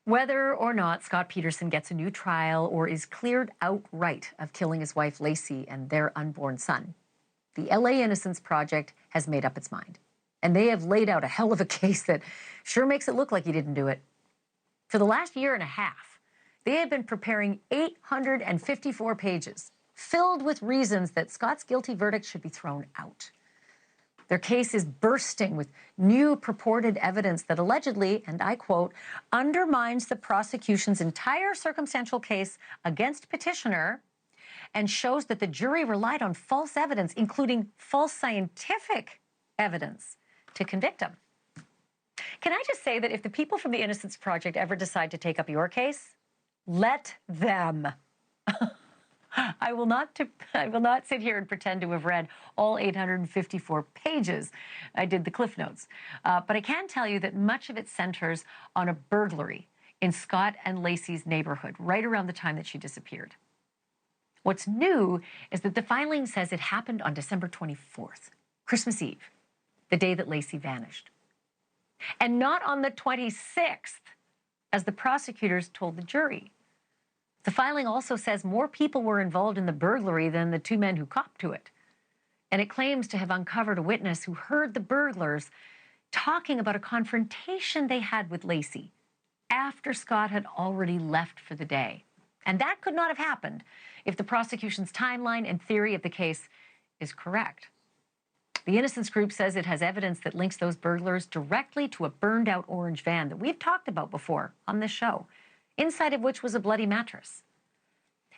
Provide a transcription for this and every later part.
Whether or not Scott Peterson gets a new trial or is cleared outright of killing his wife Laci and their unborn son, the LA Innocence Project has made up its mind. And they have laid out a hell of a case that sure makes it look like he didn't do it. For the last year and a half, they have been preparing 854 pages filled with reasons that Scott's guilty verdict should be thrown out. Their case is bursting with new purported evidence that allegedly, and I quote, undermines the prosecution's entire circumstantial case against petitioner and shows that the jury relied on false evidence, including false scientific evidence, to convict him. Can I just say that if the people from the Innocence Project ever decide to take up your case, let them. I will not sit here and pretend to have read all 854 pages. I did the Cliff Notes. But I can tell you that much of it centers on a burglary in Scott and Laci's neighborhood, right around the time that she disappeared. What's new is that the filing says it happened on December 24th, Christmas Eve, the day that Laci vanished. And not on the 26th, as the prosecutors told the jury. The filing also says more people were involved in the burglary than the two men who copped to it. And it claims to have uncovered a witness who heard the burglars talking about a confrontation they had with Laci after Scott had already left for the day. And that could not have happened if the prosecution's timeline and theory of the case is correct. The Innocence Group says it has evidence that links those burglars directly to a burned-out orange van that we've talked about before on this show, inside of which was a bloody mattress.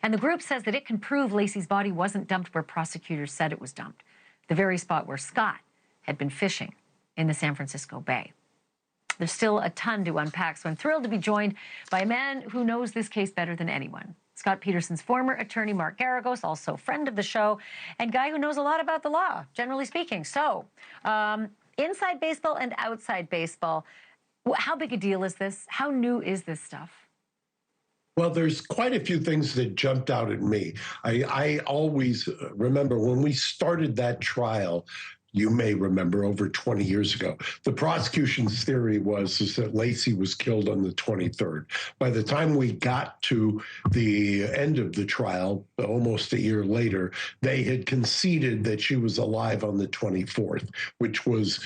And the group says that it can prove Laci's body wasn't dumped where prosecutors said it was dumped, the very spot where Scott had been fishing in the San Francisco Bay. There's still a ton to unpack, so I'm thrilled to be joined by a man who knows this case better than anyone. Scott Peterson's former attorney, Mark Geragos, also friend of the show, and guy who knows a lot about the law, generally speaking. So, inside baseball and outside baseball, how big a deal is this? How new is this stuff? Well, there's quite a few things that jumped out at me. I always remember when we started that trial, you may remember over 20 years ago, the prosecution's theory was that Laci was killed on the 23rd. By the time we got to the end of the trial, almost a year later, they had conceded that she was alive on the 24th, which was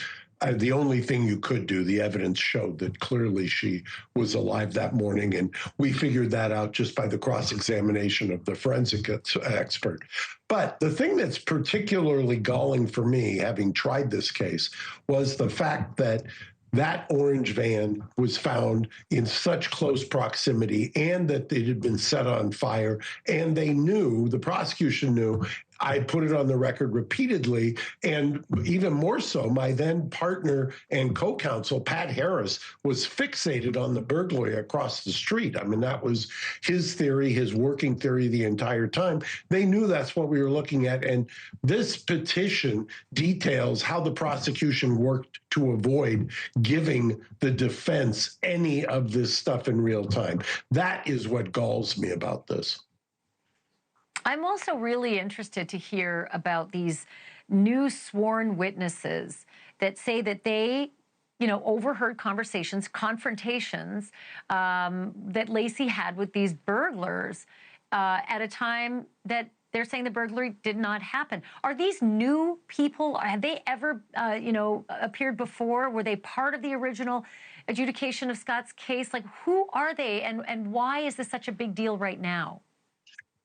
the only thing you could do. The evidence showed that clearly she was alive that morning, and we figured that out just by the cross-examination of the forensic expert. But the thing that's particularly galling for me, having tried this case, was the fact that that orange van was found in such close proximity and that it had been set on fire. And they knew, the prosecution knew, I put it on the record repeatedly, and even more so, my then partner and co-counsel, Pat Harris, was fixated on the burglary across the street. I mean, that was his theory, his working theory the entire time. They knew that's what we were looking at, and this petition details how the prosecution worked to avoid giving the defense any of this stuff in real time. That is what galls me about this. I'm also really interested to hear about these new sworn witnesses that say that they, overheard conversations, confrontations that Laci had with these burglars at a time that they're saying the burglary did not happen. Are these new people? Have they ever, appeared before? Were they part of the original adjudication of Scott's case? Like, who are they, and why is this such a big deal right now?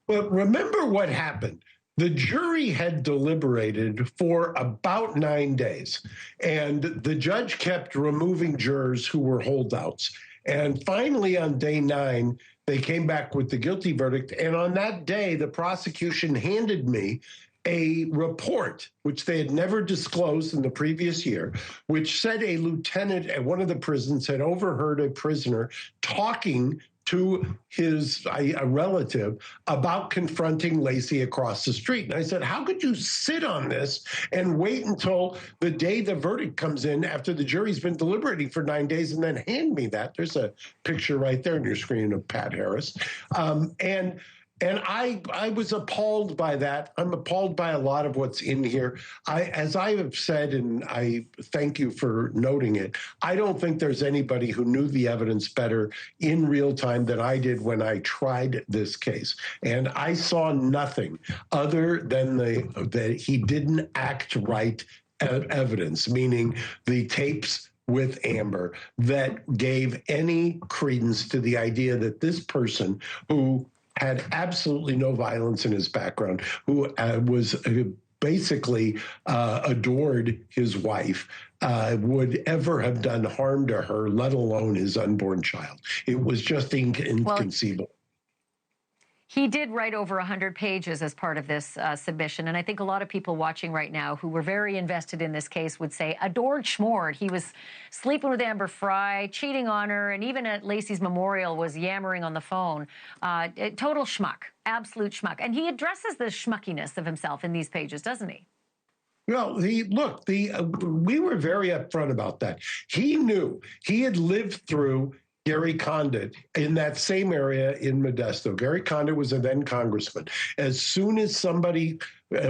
Well, remember what happened. The jury had deliberated for about 9 days, and the judge kept removing jurors who were holdouts. And finally, on day 9, they came back with the guilty verdict. And on that day, the prosecution handed me a report, which they had never disclosed in the previous year, which said a lieutenant at one of the prisons had overheard a prisoner talking to a relative about confronting Laci across the street. And I said, how could you sit on this and wait until the day the verdict comes in after the jury's been deliberating for 9 days and then hand me that? There's a picture right there on your screen of Pat Harris. And And I was appalled by that. I'm appalled by a lot of what's in here. As I have said, and I thank you for noting it, I don't think there's anybody who knew the evidence better in real time than I did when I tried this case. And I saw nothing other than that he didn't act right evidence, meaning the tapes with Amber, that gave any credence to the idea that this person who had absolutely no violence in his background, who was basically adored his wife, would ever have done harm to her, let alone his unborn child. It was just inconceivable. He did write over 100 pages as part of this submission, and I think a lot of people watching right now who were very invested in this case would say, adored schmored. He was sleeping with Amber Fry, cheating on her, and even at Laci's memorial was yammering on the phone. Total schmuck, absolute schmuck. And he addresses the schmuckiness of himself in these pages, doesn't he? Well, we were very upfront about that. He knew, he had lived through Gary Condit in that same area in Modesto. Gary Condit was a then congressman. As soon as somebody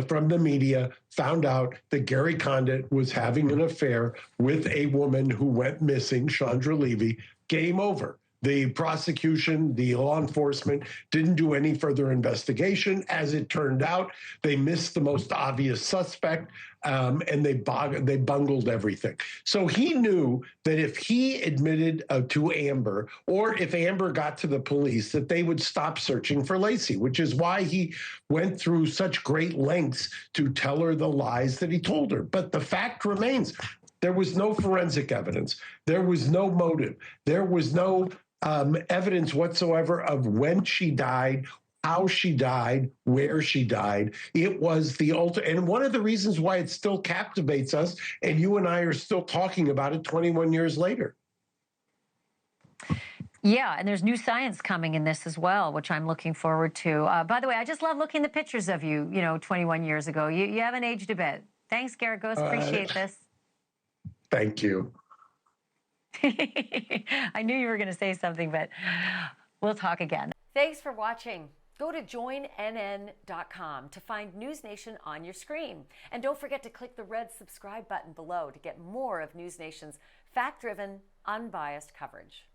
from the media found out that Gary Condit was having an affair with a woman who went missing, Chandra Levy, game over. The prosecution, the law enforcement didn't do any further investigation. As it turned out, they missed the most obvious suspect, and they bungled everything. So he knew that if he admitted to Amber, or if Amber got to the police, that they would stop searching for Laci, which is why he went through such great lengths to tell her the lies that he told her. But the fact remains, there was no forensic evidence. There was no motive. There was no evidence whatsoever of when she died, how she died, where she died. It was the ultimate. And one of the reasons why it still captivates us, and you and I are still talking about it 21 years later. Yeah, and there's new science coming in this as well, which I'm looking forward to. By the way, I just love looking at the pictures of you, 21 years ago. You haven't aged a bit. Thanks, Geragos. Appreciate this. Thank you. I knew you were going to say something, but we'll talk again. Thanks for watching. Go to joinnn.com to find NewsNation on your screen. And don't forget to click the red subscribe button below to get more of NewsNation's fact-driven, unbiased coverage.